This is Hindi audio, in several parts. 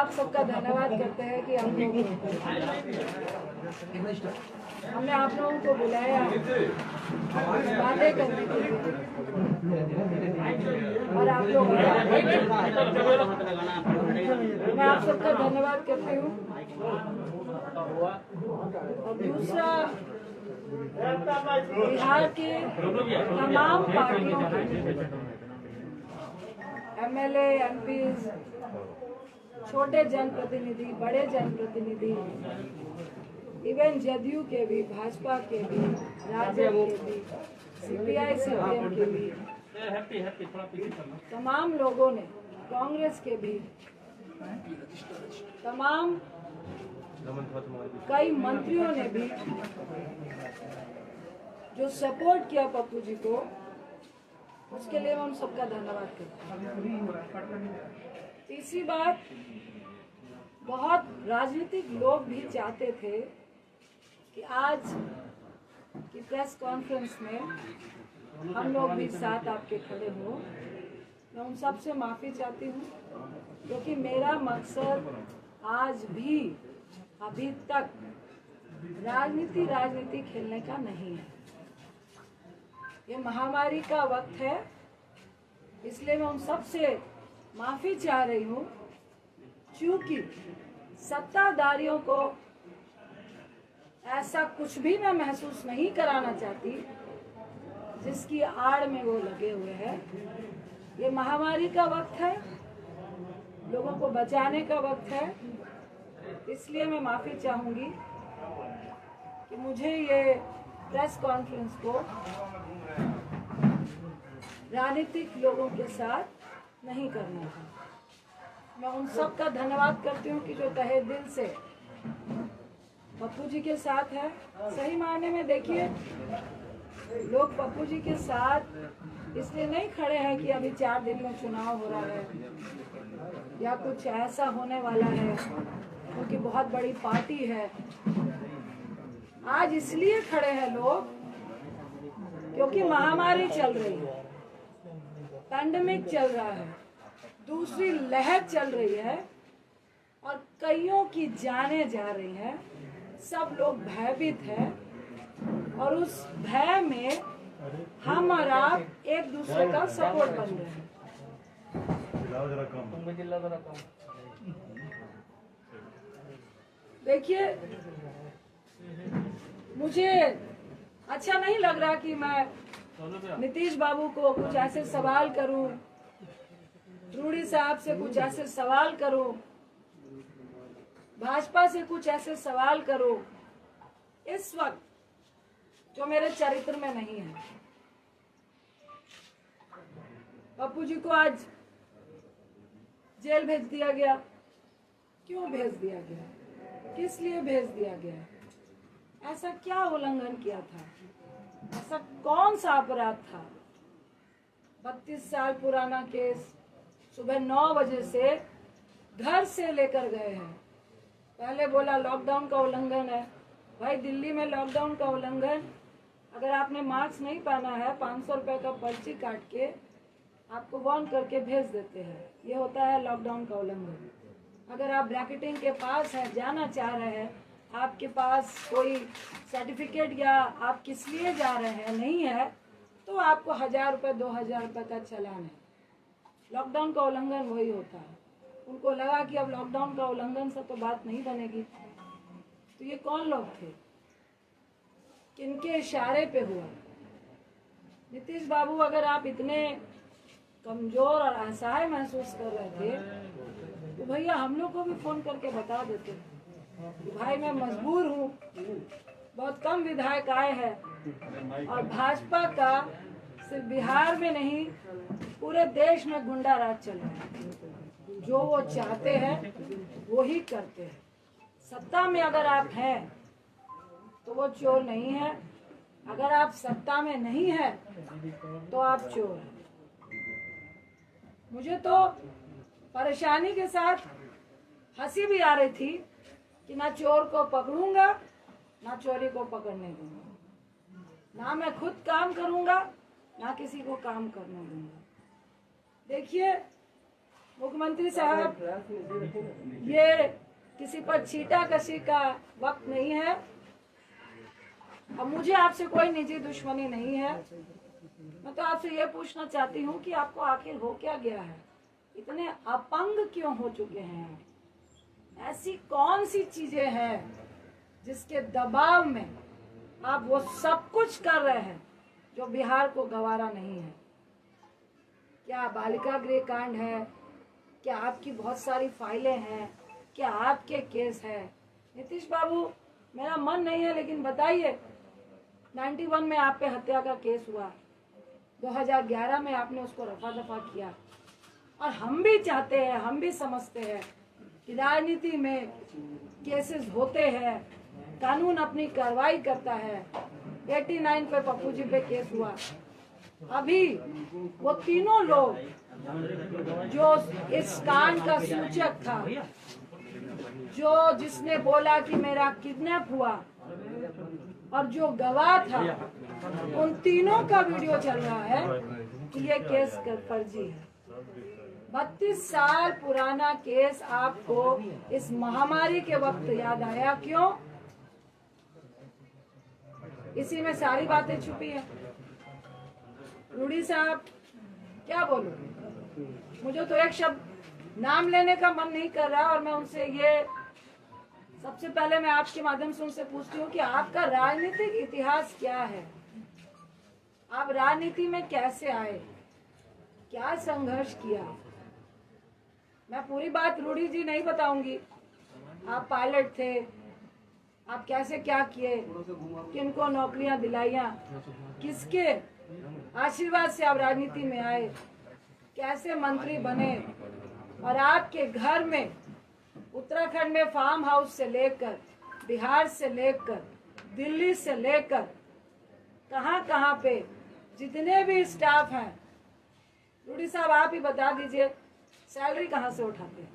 आप सबका धन्यवाद करते हैं कि हमने आप लोगों को बुलाया बातें करने के लिए और आप लोग मैं आप सबका धन्यवाद करती हूँ। और दूसरा, बिहार के तमाम पार्टियों के एमएलए, एमपीज, छोटे जनप्रतिनिधि, बड़े जनप्रतिनिधि, इवन जदयू के भी, भाजपा के भी, राजद के भी, सीपीआई सीपीएम के भी, तमाम लोगों ने, कांग्रेस के भी, तमाम कई मंत्रियों ने भी जो सपोर्ट किया पप्पू जी को, उसके लिए मैं उन सबका धन्यवाद करती हूँ। तीसरी बात, बहुत राजनीतिक लोग भी चाहते थे कि आज की प्रेस कॉन्फ्रेंस में हम लोग भी साथ आपके खड़े हो। मैं उन सब से माफ़ी चाहती हूँ, क्योंकि मेरा मकसद आज भी अभी तक राजनीति खेलने का नहीं है। ये महामारी का वक्त है, इसलिए मैं उन सब से माफ़ी चाह रही हूँ, क्योंकि सत्ताधारियों को ऐसा कुछ भी मैं महसूस नहीं कराना चाहती जिसकी आड़ में वो लगे हुए हैं। ये महामारी का वक्त है, लोगों को बचाने का वक्त है, इसलिए मैं माफ़ी चाहूँगी कि मुझे ये प्रेस कॉन्फ्रेंस को राजनीतिक लोगों के साथ नहीं करना था। मैं उन सब का धन्यवाद करती हूँ कि जो तहे दिल से पप्पू जी के साथ है। सही मायने में देखिए, लोग पप्पू जी के साथ इसलिए नहीं खड़े हैं कि अभी 4 दिन में चुनाव हो रहा है या कुछ ऐसा होने वाला है, क्योंकि बहुत बड़ी पार्टी है। आज इसलिए खड़े हैं लोग क्योंकि महामारी चल रही है, पैंडेमिक चल रहा है, दूसरी लहर चल रही है और कईयों की जानें जा रही हैं। सब लोग भयभीत हैं और उस भय में हम और आप एक दूसरे का सपोर्ट बन रहे हैं। देखिए, मुझे अच्छा नहीं लग रहा कि मैं नीतीश बाबू को कुछ ऐसे सवाल करूं, रूडी साहब से कुछ ऐसे सवाल करूं, भाजपा से कुछ ऐसे सवाल करूं इस वक्त जो मेरे चरित्र में नहीं है। पप्पू जी को आज जेल भेज दिया गया। क्यों भेज दिया गया? किस लिए भेज दिया गया? ऐसा क्या उल्लंघन किया था? ऐसा कौन सा अपराध था? 32 साल पुराना केस, सुबह 9 बजे से घर से लेकर गए हैं। पहले बोला लॉकडाउन का उल्लंघन है। भाई, दिल्ली में लॉकडाउन का उल्लंघन, अगर आपने मास्क नहीं पहना है 500 रुपए का पर्ची काट के आपको वार्न करके भेज देते हैं। ये होता है लॉकडाउन का उल्लंघन। अगर आप ब्रैकेटिंग के पास है, जाना चाह रहे हैं, आपके पास कोई सर्टिफिकेट या आप किस लिए जा रहे हैं नहीं है, तो आपको 1000 रुपये 2000 रुपये का चालान है। लॉकडाउन का उल्लंघन वही होता है। उनको लगा कि अब लॉकडाउन का उल्लंघन से तो बात नहीं बनेगी। तो ये कौन लोग थे? किनके इशारे पे हुआ? नीतीश बाबू, अगर आप इतने कमजोर और असहाय महसूस कर रहे थे तो भैया हम लोग को भी फोन करके बता देते कि भाई मैं मजबूर हूँ, बहुत कम विधायक आए हैं और भाजपा का सिर्फ बिहार में नहीं पूरे देश में गुंडा राज चल रहा है। जो वो चाहते हैं वो ही करते हैं। सत्ता में अगर आप हैं तो वो चोर नहीं है, अगर आप सत्ता में नहीं है तो आप चोर हैं। मुझे तो परेशानी के साथ हंसी भी आ रही थी कि ना चोर को पकड़ूंगा ना चोरी को पकड़ने दूंगा, ना मैं खुद काम करूंगा ना किसी को काम करने दूंगा। देखिए, मुख्यमंत्री साहब, ये किसी पर छींटाकशी का वक्त नहीं है। अब मुझे आपसे कोई निजी दुश्मनी नहीं है। मैं तो आपसे ये पूछना चाहती हूँ कि आपको आखिर हो क्या गया है? इतने अपंग क्यों हो चुके हैं? ऐसी कौन सी चीजें हैं जिसके दबाव में आप वो सब कुछ कर रहे हैं जो बिहार को गवारा नहीं है? क्या बालिका गृह कांड है? क्या आपकी बहुत सारी फाइलें हैं? क्या आपके केस है? नीतीश बाबू, मेरा मन नहीं है, लेकिन बताइए, 91 में आप पे हत्या का केस हुआ, 2011 में आपने उसको रफा दफा किया। और हम भी चाहते हैं, हम भी समझते हैं कि राजनीति में केसेस होते हैं, कानून अपनी कार्रवाई करता है। 89 पे पप्पू जी पे केस हुआ। अभी वो तीनों लोग जो इस कांड का सूचक था, जो जिसने बोला कि मेरा किडनैप हुआ, और जो गवाह था, उन तीनों का वीडियो चल रहा है कि ये केस फर्जी है। 32 साल पुराना केस आपको इस महामारी के वक्त याद आया, क्यों? इसी में सारी बातें छुपी है। रूडी साहब, क्या बोलूं? मुझे तो एक शब्द नाम लेने का मन नहीं कर रहा। और मैं उनसे ये, सबसे पहले मैं आपके माध्यम से उनसे पूछती हूँ कि आपका राजनीतिक इतिहास क्या है? आप राजनीति में कैसे आए? क्या संघर्ष किया? मैं पूरी बात रूडी जी नहीं बताऊंगी। आप पायलट थे, आप कैसे क्या किए, किनको नौकरियां दिलाइया, किसके आशीर्वाद से आप राजनीति में आए, कैसे मंत्री बने, और आपके घर में उत्तराखंड में फार्म हाउस से लेकर, बिहार से लेकर, दिल्ली से लेकर, कहां कहां पे जितने भी स्टाफ हैं, रूडी साहब आप ही बता दीजिए, सैलरी कहां से उठाते हैं?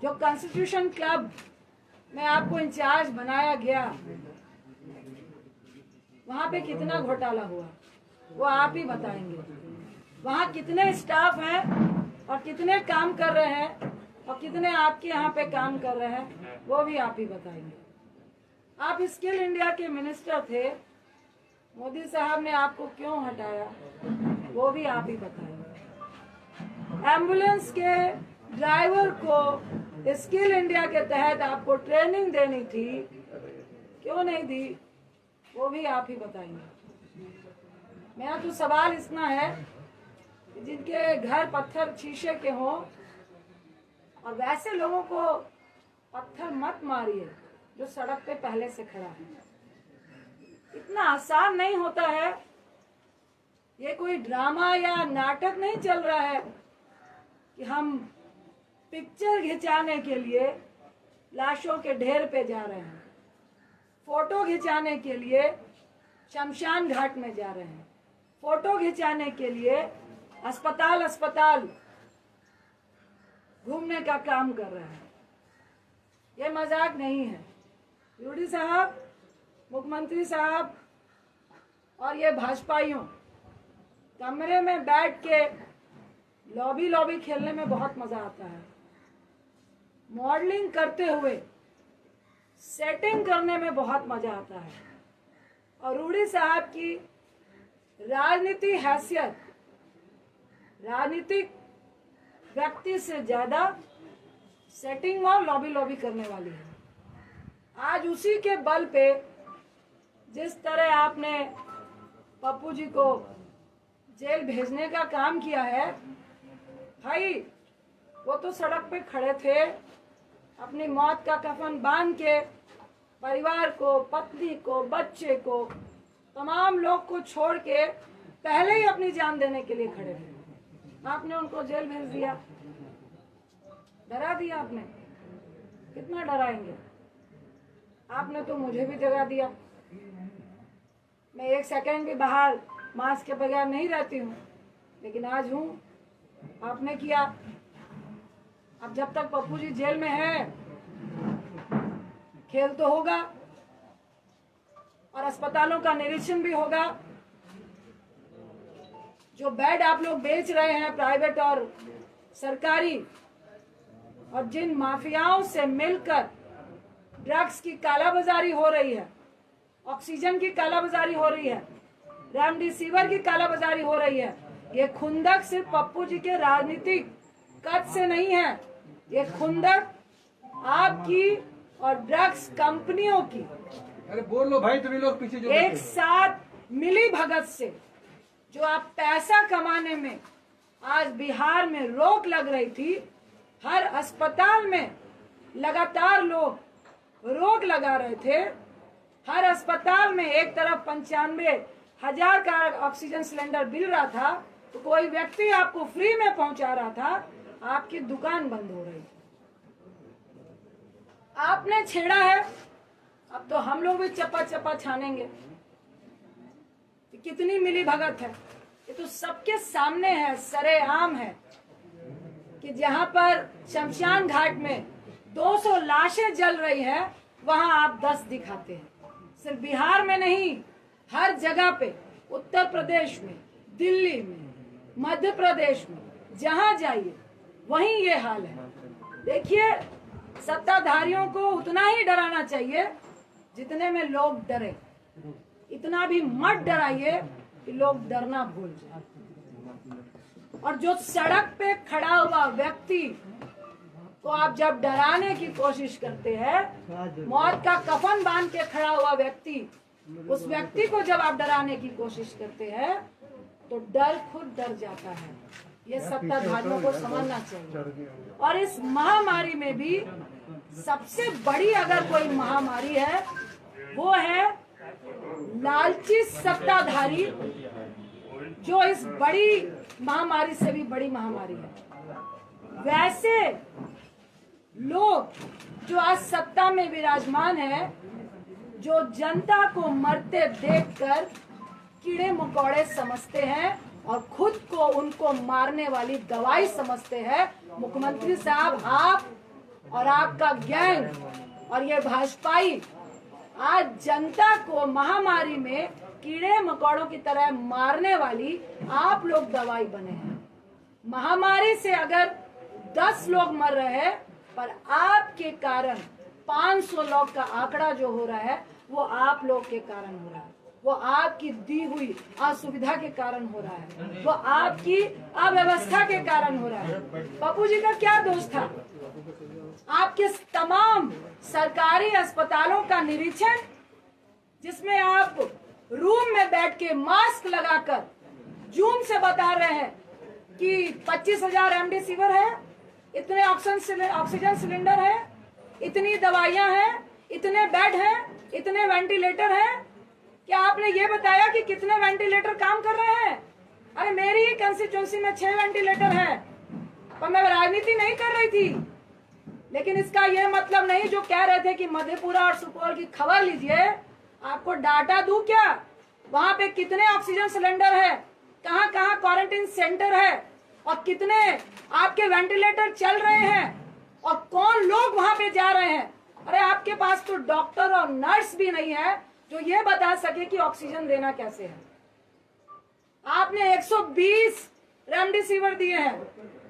जो कॉन्स्टिट्यूशन क्लब में आपको इंचार्ज बनाया गया, वहां पे कितना घोटाला हुआ, वो आप ही बताएंगे। वहां कितने स्टाफ हैं और कितने काम कर रहे हैं, और कितने आपके यहाँ पे काम कर रहे हैं, वो भी आप ही बताएंगे। आप स्किल इंडिया के मिनिस्टर थे, मोदी साहब ने आपको क्यों हटाया, वो भी आप ही बताएंगे। एम्बुलेंस के ड्राइवर को स्किल इंडिया के तहत आपको ट्रेनिंग देनी थी, क्यों नहीं दी, वो भी आप ही बताएंगे। मेरा तो सवाल इतना है कि जिनके घर पत्थर शीशे के हों, और वैसे लोगों को पत्थर मत मारिए जो सड़क पे पहले से खड़ा है। इतना आसान नहीं होता है। ये कोई ड्रामा या नाटक नहीं चल रहा है कि हम पिक्चर खिंचाने के लिए लाशों के ढेर पे जा रहे हैं, फोटो खिंचाने के लिए शमशान घाट में जा रहे हैं, फोटो खिंचाने के लिए अस्पताल अस्पताल घूमने का काम कर रहे हैं। ये मजाक नहीं है। रूडी साहब, मुख्यमंत्री साहब और ये भाजपाइयों कमरे में बैठ के लॉबी लॉबी खेलने में बहुत मजा आता है। मॉडलिंग करते हुए सेटिंग करने में बहुत मजा आता है। और रूडी साहब की राजनीति हैसियत राजनीतिक व्यक्ति से ज्यादा सेटिंग और लॉबी लॉबी करने वाली है। आज उसी के बल पे जिस तरह आपने पप्पू जी को जेल भेजने का काम किया है, भाई वो तो सड़क पे खड़े थे, अपनी मौत का कफन बांध के परिवार को, पत्नी को, बच्चे को, तमाम लोग को छोड़ के पहले ही अपनी जान देने के लिए खड़े थे। आपने उनको जेल भेज दिया, डरा दिया आपने। कितना डराएंगे? आपने तो मुझे भी डरा दिया। मैं एक सेकंड भी बाहर मास्क के बगैर नहीं रहती हूँ, लेकिन आज हूँ। आपने किया। अब जब तक पप्पू जी जेल में है, खेल तो होगा और अस्पतालों का निरीक्षण भी होगा। जो बेड आप लोग बेच रहे हैं प्राइवेट और सरकारी, और जिन माफियाओं से मिलकर ड्रग्स की कालाबाजारी हो रही है, ऑक्सीजन की कालाबाजारी हो रही है, रेमडेसिविर की कालाबाजारी हो रही है, ये खुंदक सिर्फ पप्पू जी के राजनीतिक कद से नहीं है, ये खुंदक आपकी और ड्रग्स कंपनियों की अरे बोल लो भाई, तुम्हें लोग पीछे जो एक साथ मिली भगत से जो आप पैसा कमाने में आज बिहार में रोक लग रही थी। हर अस्पताल में लगातार लोग रोक लगा रहे थे। हर अस्पताल में एक तरफ 95,000 का ऑक्सीजन सिलेंडर मिल रहा था, तो कोई व्यक्ति आपको फ्री में पहुंचा रहा था, आपकी दुकान बंद हो रही थी। आपने छेड़ा है, अब तो हम लोग भी चप्पा चप्पा छानेंगे। कितनी मिली भगत है, ये तो सबके सामने है, सरेआम है कि जहां पर शमशान घाट में 200 लाशें जल रही है, वहां आप 10 दिखाते हैं। सिर्फ बिहार में नहीं, हर जगह पे, उत्तर प्रदेश में, दिल्ली में, मध्य प्रदेश में, जहां जाइए वहीं ये हाल है। देखिए, सत्ताधारियों को उतना ही डराना चाहिए जितने में लोग डरे। इतना भी मत डराइए कि लोग डरना भूल जाए। और जो सड़क पे खड़ा हुआ व्यक्ति को आप जब डराने की कोशिश करते हैं, मौत का कफन बांध के खड़ा हुआ व्यक्ति, उस व्यक्ति को जब आप डराने की कोशिश करते हैं, तो डर खुद डर जाता है। ये सत्ताधारियों को समझना चाहिए। और इस महामारी में भी सबसे बड़ी अगर कोई महामारी है, वो है लालची सत्ताधारी, जो इस बड़ी महामारी से भी बड़ी महामारी है। वैसे लोग जो आज सत्ता में विराजमान है, जो जनता को मरते देखकर कीड़े मकोड़े समझते हैं और खुद को उनको मारने वाली दवाई समझते हैं। मुख्यमंत्री साहब, आप और आपका गैंग और ये भाजपाई आज जनता को महामारी में कीड़े मकोड़ों की तरह मारने वाली आप लोग दवाई बने हैं। महामारी से अगर 10 लोग मर रहे हैं, पर आपके कारण 500 लोग का आंकड़ा जो हो रहा है, वो आप लोग के कारण हो रहा है। वो आपकी दी हुई असुविधा के कारण हो रहा है, वो आपकी अव्यवस्था के कारण हो रहा है। पप्पू जी का क्या दोष था? आपके तमाम सरकारी अस्पतालों का निरीक्षण, जिसमें आप रूम में बैठ के मास्क लगाकर जूम से बता रहे हैं कि 25,000 रेमडेसिविर है, इतने ऑक्सीजन सिलेंडर है, इतनी दवाइयां हैं, इतने बेड हैं, इतने वेंटिलेटर हैं। क्या आपने ये बताया कि कितने वेंटिलेटर काम कर रहे हैं? अरे मेरी ही कंस्टिट्यूंसी में 6 वेंटिलेटर है, पर मैं राजनीति नहीं कर रही थी। लेकिन इसका ये मतलब नहीं जो कह रहे थे कि मधेपुरा और सुपौल की खबर लीजिए, आपको डाटा दूं क्या? वहां पे कितने ऑक्सीजन सिलेंडर है, कहां कहां क्वारंटाइन सेंटर है, और कितने आपके वेंटिलेटर चल रहे हैं, और कौन लोग वहां पे जा रहे हैं। अरे आपके पास तो डॉक्टर और नर्स भी नहीं है जो ये बता सके कि ऑक्सीजन देना कैसे है। आपने 120 रेमडेसिविर दिए हैं,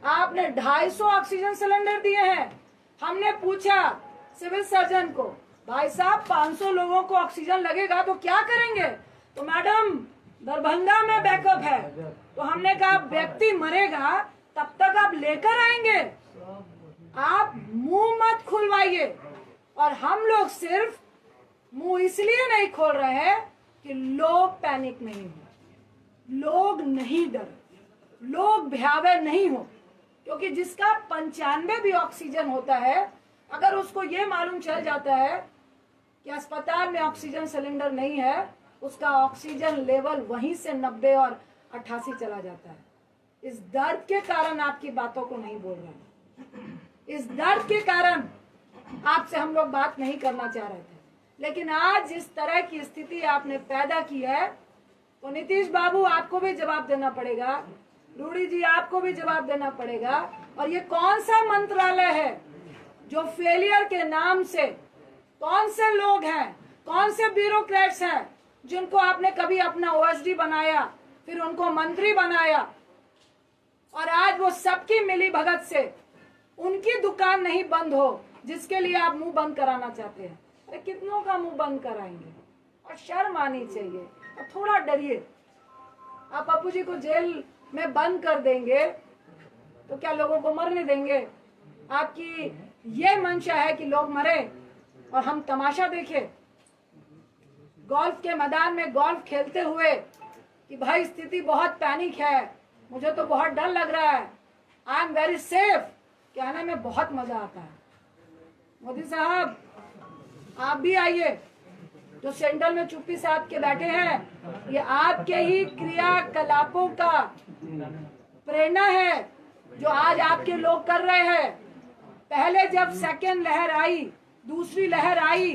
आपने 250 ऑक्सीजन सिलेंडर दिए हैं। हमने पूछा सिविल सर्जन को, भाई साहब 500 लोगों को ऑक्सीजन लगेगा तो क्या करेंगे? तो मैडम दरभंगा में बैकअप है। तो हमने कहा व्यक्ति मरेगा तब तक आप लेकर आएंगे, आप मुंह मत खुलवाइए। और हम लोग सिर्फ मुंह इसलिए नहीं खोल रहे हैं कि लोग पैनिक नहीं हो, लोग नहीं डरे, लोग भयावह नहीं हो। क्योंकि जिसका 95 भी ऑक्सीजन होता है, अगर उसको ये मालूम चल जाता है कि अस्पताल में ऑक्सीजन सिलेंडर नहीं है, उसका ऑक्सीजन लेवल वहीं से 90 और 88 चला जाता है। इस दर्द के कारण आपकी बातों को नहीं बोल रहे, इस दर्द के कारण आपसे हम लोग बात नहीं करना चाह रहे थे। लेकिन आज जिस तरह की स्थिति आपने पैदा की है, तो नीतीश बाबू आपको भी जवाब देना पड़ेगा, रूडी जी आपको भी जवाब देना पड़ेगा। और ये कौन सा मंत्रालय है जो फेलियर के नाम से, कौन से लोग हैं, कौन से ब्यूरोक्रेट्स हैं जिनको आपने कभी अपना ओएसडी बनाया, फिर उनको मंत्री बनाया, और आज वो सबकी मिली भगत से उनकी दुकान नहीं बंद हो जिसके लिए आप मुंह बंद कराना चाहते हैं। अरे कितनों का मुंह बंद कराएंगे? और शर्म आनी चाहिए, और थोड़ा डरिए। आप पप्पू जी को जेल में बंद कर देंगे तो क्या लोगों को मरने देंगे? आपकी ये मंशा है कि लोग मरे और हम तमाशा देखें? गोल्फ के मैदान में गोल्फ खेलते हुए कि भाई स्थिति बहुत पैनिक है, मुझे तो बहुत डर लग रहा है, आई एम वेरी सेफ कहने में बहुत मजा आता है। मोदी साहब आप भी आइए, जो सेंट्रल में चुप्पी साध के बैठे हैं, ये आपके ही क्रियाकलापों का प्रेरणा है जो आज आपके लोग कर रहे हैं। पहले जब सेकेंड लहर आई, दूसरी लहर आई,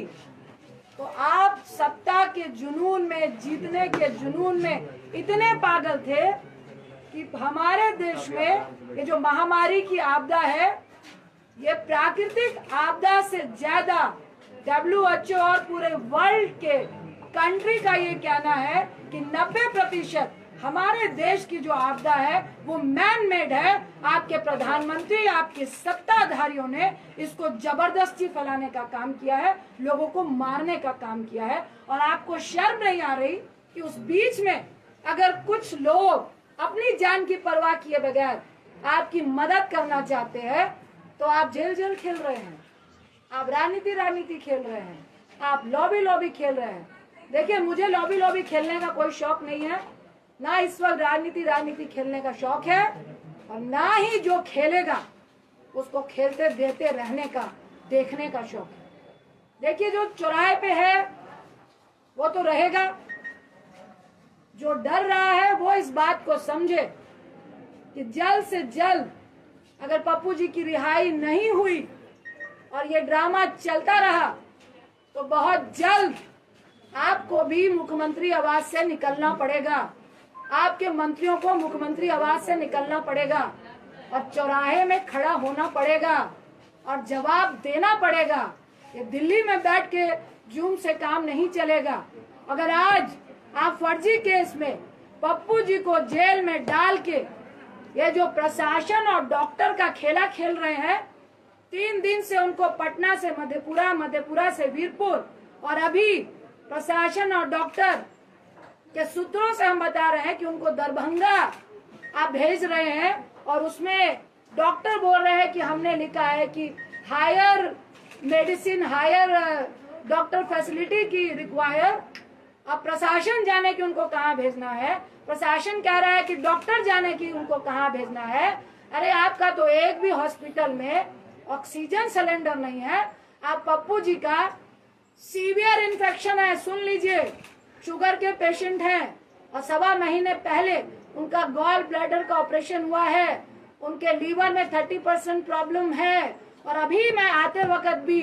तो आप सत्ता के जुनून में, जीतने के जुनून में इतने पागल थे कि हमारे देश में ये जो महामारी की आपदा है, ये प्राकृतिक आपदा से ज्यादा WHO और पूरे वर्ल्ड के कंट्री का ये कहना है कि 90% हमारे देश की जो आपदा है वो मैन मेड है। आपके प्रधानमंत्री, आपके सत्ताधारियों ने इसको जबरदस्ती फैलाने का काम किया है, लोगों को मारने का काम किया है। और आपको शर्म नहीं आ रही कि उस बीच में अगर कुछ लोग अपनी जान की परवाह किए बगैर आपकी मदद करना चाहते हैं तो आप जेल जेल खेल रहे हैं, आप राजनीति खेल रहे हैं, आप लॉबी खेल रहे हैं। देखिए, मुझे लॉबी खेलने का कोई शौक नहीं है, ना इस वक्त राजनीति खेलने का शौक है, और ना ही जो खेलेगा उसको खेलते देते रहने का, देखने का शौक है। देखिए, जो चौराहे पे है वो तो रहेगा, जो डर रहा है वो इस बात को समझे कि जल्द से जल्द अगर पप्पू जी की रिहाई नहीं हुई और ये ड्रामा चलता रहा तो बहुत जल्द आपको भी मुख्यमंत्री आवास से निकलना पड़ेगा, आपके मंत्रियों को मुख्यमंत्री आवास से निकलना पड़ेगा और चौराहे में खड़ा होना पड़ेगा और जवाब देना पड़ेगा। ये दिल्ली में बैठ के जूम से काम नहीं चलेगा। अगर आज आप फर्जी केस में पप्पू जी को जेल में डाल के ये जो प्रशासन और डॉक्टर का खेला खेल रहे हैं, 3 दिन से उनको पटना से मधेपुरा, मधेपुरा से वीरपुर, और अभी प्रशासन और डॉक्टर के सूत्रों से हम बता रहे हैं कि उनको दरभंगा आप भेज रहे हैं, और उसमें डॉक्टर बोल रहे हैं कि हमने लिखा है कि higher medicine, higher doctor facility की रिक्वायर। अब प्रशासन जाने की उनको कहाँ भेजना है, प्रशासन कह रहा है कि डॉक्टर जाने की उनको कहाँ भेजना है। अरे आपका तो एक भी हॉस्पिटल में ऑक्सीजन सिलेंडर नहीं है। आप पप्पू जी का सीवियर इन्फेक्शन है, सुन लीजिए, शुगर के पेशेंट हैं और 1.25 महीने पहले उनका गॉल ब्लैडर का ऑपरेशन हुआ है, उनके लीवर में 30% प्रॉब्लम है। और अभी मैं आते वक्त भी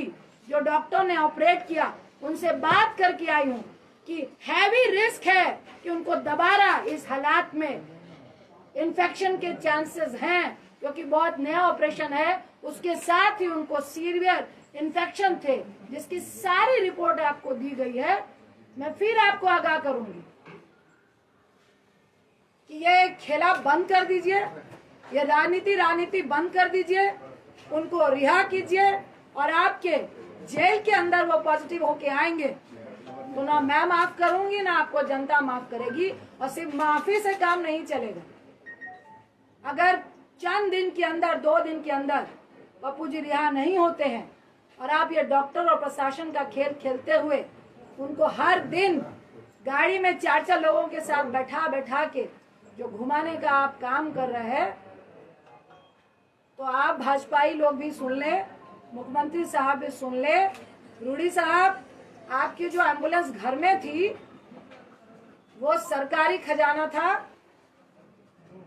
जो डॉक्टर ने ऑपरेट किया उनसे बात करके आई हूँ कि हैवी रिस्क है कि उनको दोबारा इस हालात में इन्फेक्शन के चांसेस हैं, क्योंकि बहुत नया ऑपरेशन है। उसके साथ ही उनको सीवियर इन्फेक्शन थे, जिसकी सारी रिपोर्ट आपको दी गई है। मैं फिर आपको आगाह करूंगी कि ये खेला बंद कर दीजिए, ये राजनीति बंद कर दीजिए, उनको रिहा कीजिए, और आपके जेल के अंदर वो पॉजिटिव होके आएंगे तो ना मैं माफ करूंगी ना आपको जनता माफ करेगी। और सिर्फ माफी से काम नहीं चलेगा। अगर चंद दिन के अंदर, 2 दिन के अंदर पप्पू जी रिहा नहीं होते हैं और आप ये डॉक्टर और प्रशासन का खेल खेलते हुए उनको हर दिन गाड़ी में 4-4 लोगों के साथ बैठा के जो घुमाने का आप काम कर रहे हैं, तो आप भाजपाई लोग भी सुन ले, मुख्यमंत्री साहब भी सुन ले। रूडी साहब, आपकी जो एम्बुलेंस घर में थी वो सरकारी खजाना था,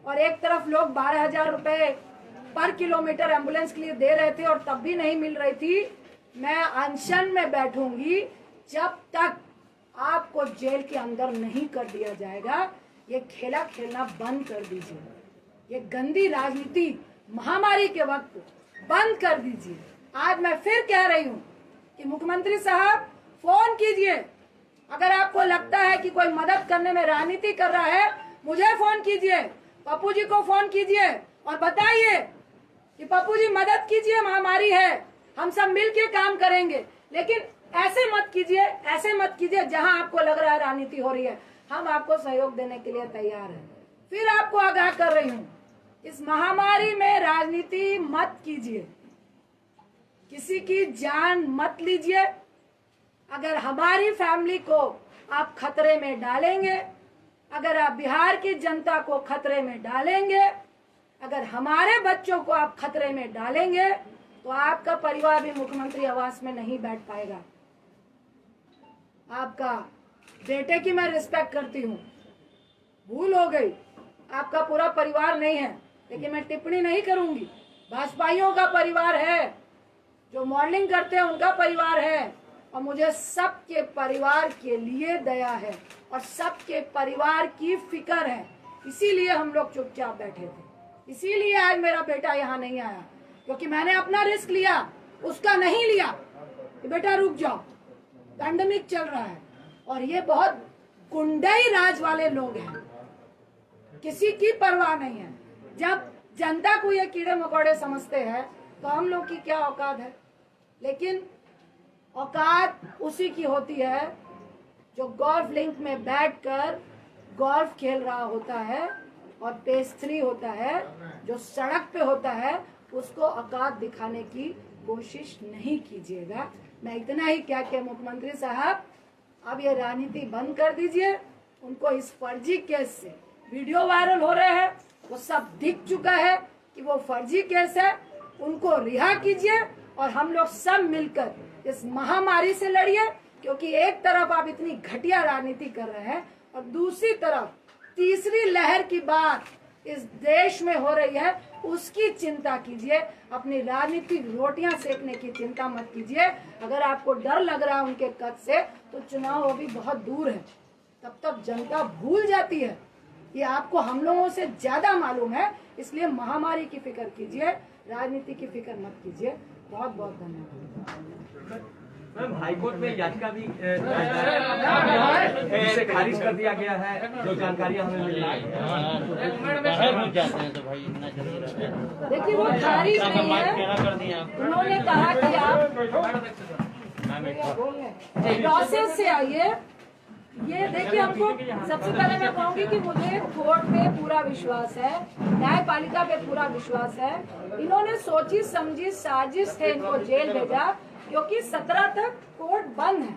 और एक तरफ लोग 12,000 रुपए पर किलोमीटर एम्बुलेंस के लिए दे रहे थे और तब भी नहीं मिल रही थी। मैं अनशन में बैठूंगी जब तक आपको जेल के अंदर नहीं कर दिया जाएगा। ये खेला खेलना बंद कर दीजिए, ये गंदी राजनीति महामारी के वक्त बंद कर दीजिए। आज मैं फिर कह रही हूँ कि मुख्यमंत्री साहब फोन कीजिए, अगर आपको लगता है कि कोई मदद करने में राजनीति कर रहा है मुझे फोन कीजिए, पप्पू जी को फोन कीजिए और बताइए कि पप्पू जी मदद कीजिए, महामारी है, हम सब मिलके काम करेंगे। लेकिन ऐसे मत कीजिए जहां आपको लग रहा है राजनीति हो रही है। हम आपको सहयोग देने के लिए तैयार हैं। फिर आपको आगाह कर रही हूँ, इस महामारी में राजनीति मत कीजिए, किसी की जान मत लीजिए। अगर हमारी फैमिली को आप खतरे में डालेंगे, अगर आप बिहार की जनता को खतरे में डालेंगे, अगर हमारे बच्चों को आप खतरे में डालेंगे, तो आपका परिवार भी मुख्यमंत्री आवास में नहीं बैठ पाएगा। आपका बेटे की मैं रिस्पेक्ट करती हूँ, भूल हो गई, आपका पूरा परिवार नहीं है, लेकिन मैं टिप्पणी नहीं करूंगी। भाजपाइयों का परिवार है, जो मॉडलिंग करते हैं उनका परिवार है, और मुझे सबके परिवार के लिए दया है और सबके परिवार की फिक्र है। इसीलिए हम लोग चुपचाप बैठे थे, इसीलिए आज मेरा बेटा यहाँ नहीं आया, क्योंकि मैंने अपना रिस्क लिया, उसका नहीं लिया कि बेटा रुक जाओ, पैंडेमिक चल रहा है। और ये बहुत गुंडाई राज वाले लोग हैं, किसी की परवाह नहीं है। जब जनता को ये कीड़े मकोड़े समझते हैं तो हम लोग की क्या औकात है। लेकिन औकात उसी की होती है जो गोल्फ लिंक में बैठकर गोल्फ खेल रहा होता है और पेस्ट्री होता है, जो सड़क पे होता है, उसको औकात दिखाने की कोशिश नहीं कीजिएगा। मैं इतना ही क्या कि मुख्यमंत्री साहब, अब ये राजनीति बंद कर दीजिए। उनको इस फर्जी केस से वीडियो वायरल हो रहे हैं, वो सब दिख चुका है कि वो फर्जी केस है, उनको रिहा कीजिए और हम लोग सब मिलकर इस महामारी से लड़िए। क्योंकि एक तरफ आप इतनी घटिया राजनीति कर रहे हैं और दूसरी तरफ तीसरी लहर की बात इस देश में हो रही है, उसकी चिंता कीजिए। अपनी राजनीतिक रोटियां सेकने की चिंता मत कीजिए। अगर आपको डर लग रहा है उनके कद से, तो चुनाव अभी बहुत दूर है, तब तक जनता भूल जाती है। ये आपको हम लोगों से ज्यादा मालूम है, इसलिए महामारी की फिक्र कीजिए, राजनीति की फिक्र मत कीजिए। बहुत बहुत धन्यवाद। मैम, हाईकोर्ट में याचिका भी इसे खारिज कर दिया गया है, जो जानकारियां हमें मिली है। देखिए, वो खारिज नहीं है, उन्होंने कहा कि आप प्रोसेस से आइए। ये देखिए, हमको सबसे पहले मैं कहूंगी कि मुझे कोर्ट पे पूरा विश्वास है, न्यायपालिका पे पूरा विश्वास है। इन्होंने सोची समझी साजिश से इनको जेल भेजा, क्योंकि 17 तक कोर्ट बंद है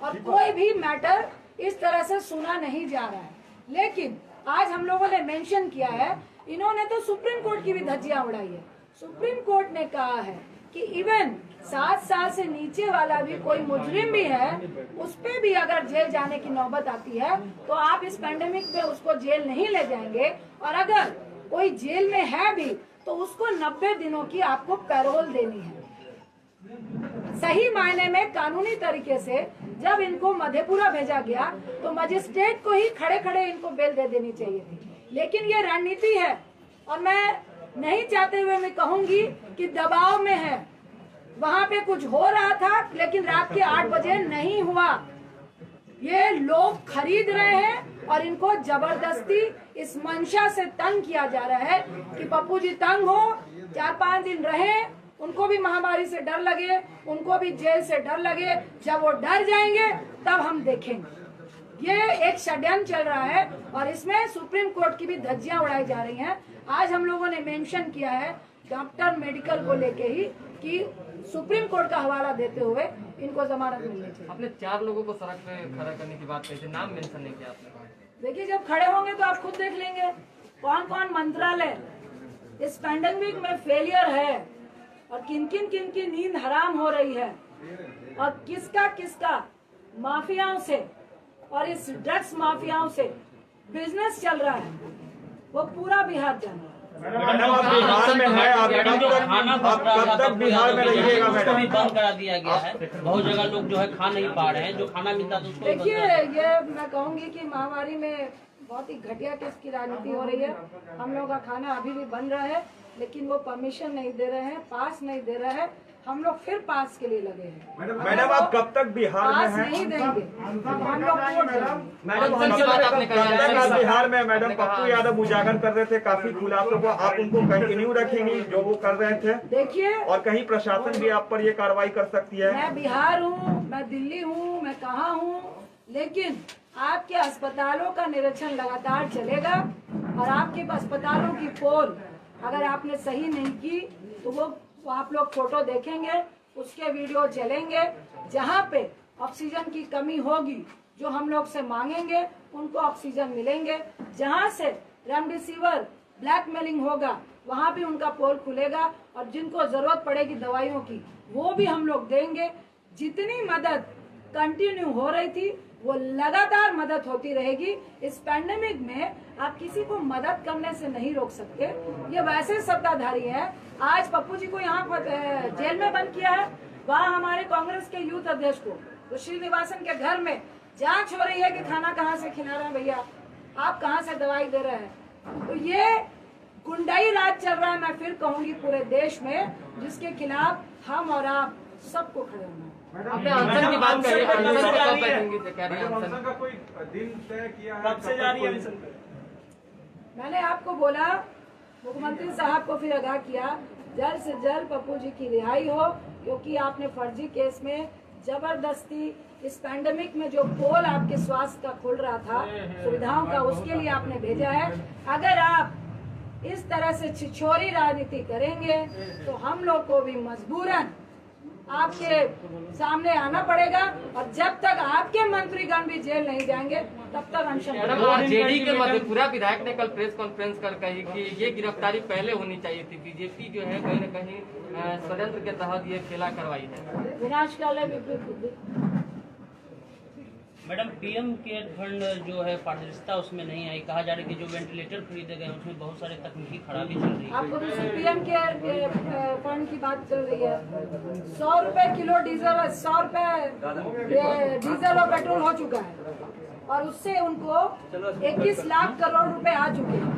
और कोई भी मैटर इस तरह से सुना नहीं जा रहा है। लेकिन आज हम लोगों ने मेंशन किया है, इन्होंने तो सुप्रीम कोर्ट की भी धज्जियां उड़ाई है। सुप्रीम कोर्ट ने कहा है कि इवन 7 साल से नीचे वाला भी कोई मुजरिम भी है, उस पे भी अगर जेल जाने की नौबत आती है तो आप इस पैंडेमिक में उसको जेल नहीं ले जाएंगे। और अगर कोई जेल में है भी तो उसको 90 दिनों की आपको पैरोल देनी है। सही मायने में कानूनी तरीके से जब इनको मधेपुरा भेजा गया तो मजिस्ट्रेट को ही खड़े खड़े इनको बेल दे देनी चाहिए थी। लेकिन ये रणनीति है, और मैं नहीं चाहते हुए मैं कहूंगी कि दबाव में है। वहां पे कुछ हो रहा था, लेकिन रात के 8 बजे नहीं हुआ। ये लोग खरीद रहे हैं और इनको जबरदस्ती इस मंशा से तंग किया जा रहा है कि पप्पू जी तंग हो, 4-5 दिन रहे, उनको भी महामारी से डर लगे, उनको भी जेल से डर लगे। जब वो डर जाएंगे तब हम देखेंगे। ये एक षड्यंत्र चल रहा है और इसमें सुप्रीम कोर्ट की भी धज्जियां उड़ाई जा रही हैं। आज हम लोगों ने मेंशन किया है डॉक्टर मेडिकल को लेके ही कि सुप्रीम कोर्ट का हवाला देते हुए इनको जमानत मिलनी चाहिए। आपने 4 लोगों को सड़क पे खड़ा करने की बात कही थी, नाम मेंशन नहीं किया आपने। देखिए, जब खड़े होंगे तो आप खुद देख लेंगे कौन कौन मंत्रालय इस पैंडेमिक में फेलियर है और किन किन की नींद हराम हो रही है और किसका माफियाओं से और इस ड्रग्स माफियाओं से बिजनेस चल रहा है, वो पूरा बिहार जान रहा है। मैडम, आप बिहार में है, आप कब तक बिहार में रहिएगा मैडम? बंद करा दिया गया है, बहुत जगह लोग जो है खा नहीं पा रहे हैं, जो खाना मिलता था उसको। देखिए, ये मैं कहूंगी कि महामारी में बहुत ही घटिया किस्म की राजनीति हो रही है। हम लोग का खाना अभी भी बन रहा है, लेकिन वो परमिशन नहीं दे रहे हैं, पास नहीं दे रहा है। हम लोग फिर पास के लिए लगे हैं। मैडम आप कब तक बिहार में पास हैं? नहीं देंगे हम लोग वोट देंगे। मैडम कौन सी बात आपने कही? कब तक आप बिहार में मैडम पप्पू यादव उजागर कर रहे थे काफी खुलासों को, आप उनको कंटिन्यू रखेंगी जो वो कर रहे थे? देखिए, और कहीं प्रशासन भी आप पर ये कार्रवाई कर सकती है? मैं बिहार हूँ, मैं दिल्ली हूँ, मैं कहाँ हूँ, लेकिन आपके अस्पतालों का निरीक्षण लगातार चलेगा और आपके अस्पतालों की पोल अगर आपने सही नहीं की तो वो आप लोग फोटो देखेंगे, उसके वीडियो चलेंगे। जहाँ पे ऑक्सीजन की कमी होगी जो हम लोग से मांगेंगे उनको ऑक्सीजन मिलेंगे। जहाँ से रेमडेसिविर ब्लैकमेलिंग होगा वहाँ भी उनका पोल खुलेगा और जिनको जरूरत पड़ेगी दवाइयों की वो भी हम लोग देंगे। जितनी मदद कंटिन्यू हो रही थी वो लगातार मदद होती रहेगी। इस पैंडेमिक में आप किसी को मदद करने से नहीं रोक सकते। ये वैसे सत्ताधारी है, आज पप्पू जी को यहाँ जेल में बंद किया है, वहाँ हमारे कांग्रेस के यूथ अध्यक्ष को तो श्रीनिवासन के घर में जांच हो रही है कि खाना कहाँ से खिला रहे हैं भैया, आप कहाँ से दवाई दे रहे हैं। तो ये गुंडाई राज चल रहा है, मैं फिर कहूंगी पूरे देश में, जिसके खिलाफ हम और आप सबको खड़े होना है। आपने अनशन की बात करी, अनशन को कब बैठेंगे तो कह रहे हैं अनशन। का कोई दिन तय किया है? कब से जारी है? मैंने आपको बोला, मुख्यमंत्री साहब को फिर आगाह किया, जल्द से जल्द पप्पू जी की रिहाई हो, क्योंकि आपने फर्जी केस में जबरदस्ती इस पैंडेमिक में जो पोल आपके स्वास्थ्य का खुल रहा था सुविधाओं का, उसके लिए आपने भेजा है। अगर आप इस तरह से छिछोरी राजनीति करेंगे तो हम लोग को भी मजबूरन आपके सामने आना पड़ेगा और जब तक आपके मंत्रीगण भी जेल नहीं जाएंगे तब तक अनशन। मैडम, आरजेडी के मधेपुरा विधायक ने कल प्रेस कॉन्फ्रेंस कर कही कि ये गिरफ्तारी पहले होनी चाहिए थी, बीजेपी जो है कहीं न कहीं षड्यंत्र के तहत ये खेला करवाई है। विनाशकाले विपरीत बुद्धि। मैडम, पीएम केयर फंड जो है पारदर्शिता उसमें नहीं आई, कहा जा रहा है कि जो वेंटिलेटर खरीदे गए उसमें बहुत सारे तकनीकी खराबी चल रही है। आपको दूसरी पीएम केयर फंड की बात चल रही है। 100 रुपए किलो डीजल, 100 रुपए डीजल और पेट्रोल हो चुका है और उससे उनको 21 लाख करोड़ रुपए आ चुके हैं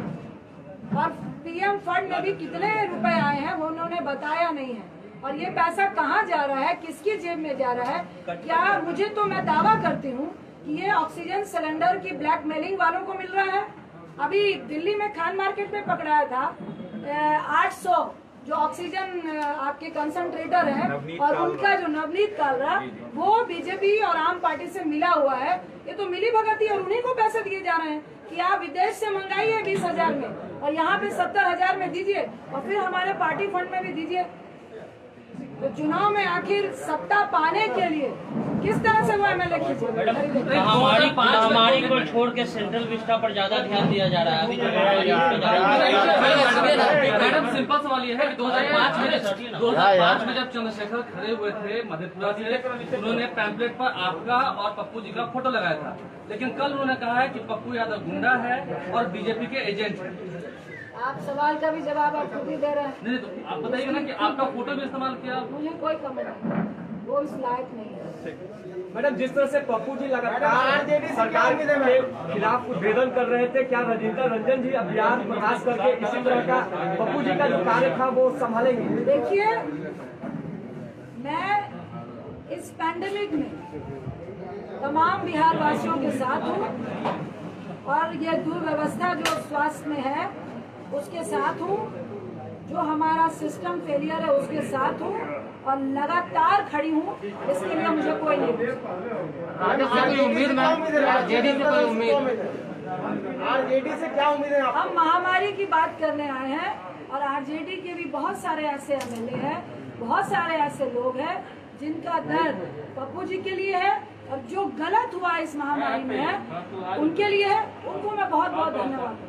और पीएम फंड में भी कितने रुपए आए हैं वो उन्होंने बताया नहीं है। और ये पैसा कहाँ जा रहा है, किसकी जेब में जा रहा है? क्या मुझे तो मैं दावा करती हूँ कि ये ऑक्सीजन सिलेंडर की ब्लैकमेलिंग वालों को मिल रहा है। अभी दिल्ली में खान मार्केट में पकड़ाया था 800 जो ऑक्सीजन आपके कंसंट्रेटर है और उनका जो नवनीत कालरा वो बीजेपी और आम पार्टी से मिला हुआ है। ये तो मिली भगती और उन्हीं को पैसे दिए जा रहे हैं कि आप विदेश से मंगाइए 20,000 में और यहाँ पे 70,000 में दीजिए और फिर हमारे पार्टी फंड में भी दीजिए। तो चुनाव में आखिर सत्ता पाने के लिए किस तरह से वो एमएलए खींचे? महामारी को छोड़ के सेंट्रल विस्टा पर ज्यादा ध्यान दिया जा रहा है। अभी जो मैडम, सिंपल सवाल ये है कि 2005 में जब चंद्रशेखर खड़े हुए थे मधेपुरा से, उन्होंने पैम्पलेट पर आपका और पप्पू जी का फोटो लगाया था, लेकिन कल उन्होंने कहा है कि पप्पू यादव गुंडा है और बीजेपी के एजेंट है। आप सवाल का भी जवाब आप खुद ही दे रहे हैं। नहीं तो आप बताइए ना कि आपका फोटो भी इस्तेमाल किया। मुझे कोई कमेंट नहीं, वो इस लायक नहीं है। मैडम, जिस तरह से पप्पू जी लगातार सरकार के खिलाफ उद्भेदन कर रहे थे, क्या रजिंदर रंजन जी अभियान प्रकाश करके इसी तरह का पप्पू जी का जो कार्य था वो संभालेंगे? देखिए, मैं इस पैंडेमिक में तमाम बिहार वासियों के साथ हूँ और ये दुर्व्यवस्था जो स्वास्थ्य में है उसके साथ हूँ, जो हमारा सिस्टम फेलियर है उसके साथ हूँ और लगातार खड़ी हूँ। इसके लिए मुझे कोई नहीं उम्मीद में आरजेडी से कोई उम्मीद? आरजेडी से क्या उम्मीद है? हम महामारी की बात करने आए हैं और आरजेडी के भी बहुत सारे ऐसे एमएलए हैं, बहुत सारे ऐसे लोग हैं जिनका दर्द पप्पू जी के लिए है और जो गलत हुआ इस महामारी में है उनके लिए है। उनको मैं बहुत बहुत धन्यवाद दूँ।